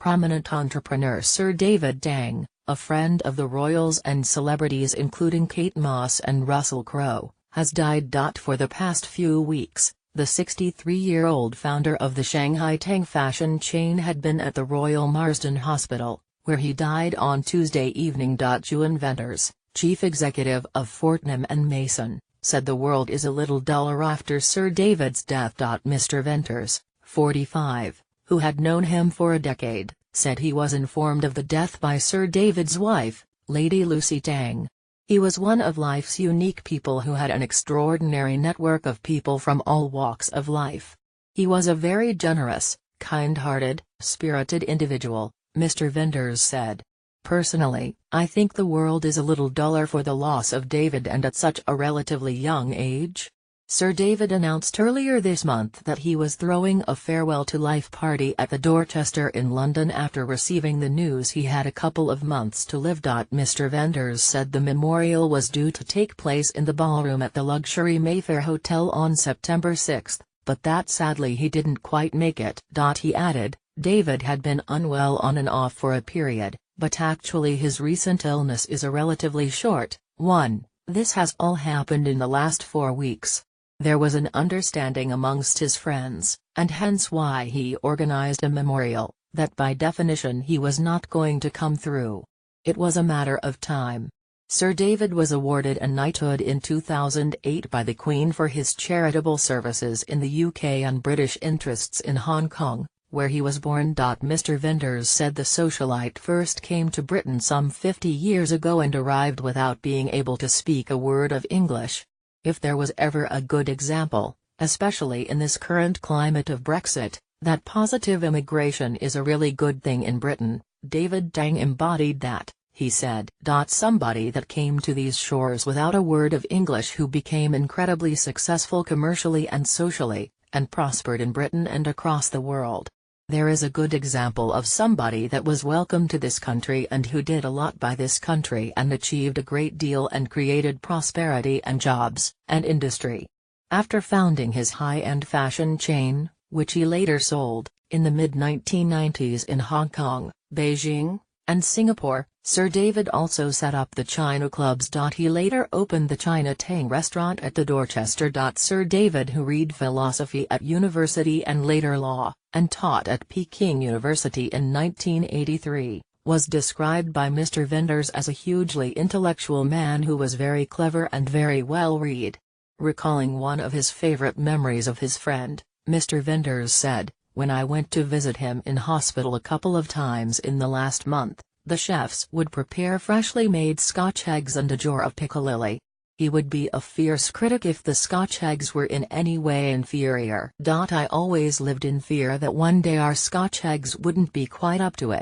Prominent entrepreneur Sir David Tang, a friend of the royals and celebrities including Kate Moss and Russell Crowe, has died. For the past few weeks, the 63-year-old founder of the Shanghai Tang fashion chain had been at the Royal Marsden Hospital, where he died on Tuesday evening. Juan Venters, chief executive of Fortnum and Mason, said the world is a little duller after Sir David's death. Mr. Venters, 45, who had known him for a decade, said he was informed of the death by Sir David's wife, Lady Lucy Tang. He was one of life's unique people who had an extraordinary network of people from all walks of life. He was a very generous, kind-hearted, spirited individual, Mr. Venters said. Personally, I think the world is a little duller for the loss of David, and at such a relatively young age. Sir David announced earlier this month that he was throwing a farewell-to-life party at the Dorchester in London after receiving the news he had a couple of months to live. Mr. Venters said the memorial was due to take place in the ballroom at the luxury Mayfair Hotel on September 6, but that sadly he didn't quite make it. He added, David had been unwell on and off for a period, but actually his recent illness is a relatively short one. This has all happened in the last 4 weeks. There was an understanding amongst his friends, and hence why he organized a memorial, that by definition he was not going to come through. It was a matter of time. Sir David was awarded a knighthood in 2008 by the Queen for his charitable services in the UK and British interests in Hong Kong, where he was born. Mr. Venters said the socialite first came to Britain some 50 years ago and arrived without being able to speak a word of English. If there was ever a good example, especially in this current climate of Brexit, that positive immigration is a really good thing in Britain, David Tang embodied that, he said. Somebody that came to these shores without a word of English who became incredibly successful commercially and socially, and prospered in Britain and across the world. There is a good example of somebody that was welcome to this country and who did a lot by this country and achieved a great deal and created prosperity and jobs, and industry. After founding his high-end fashion chain, which he later sold, in the mid-1990s in Hong Kong, Beijing, and Singapore, Sir David also set up the China clubs. He later opened the China Tang restaurant at the Dorchester. Sir David, who read philosophy at university and later law, and taught at Peking University in 1983, was described by Mr. Venters as a hugely intellectual man who was very clever and very well read. Recalling one of his favorite memories of his friend, Mr. Venters said, "When I went to visit him in hospital a couple of times in the last month, the chefs would prepare freshly made Scotch eggs and a jar of piccalilli. He would be a fierce critic if the Scotch eggs were in any way inferior. I always lived in fear that one day our Scotch eggs wouldn't be quite up to it.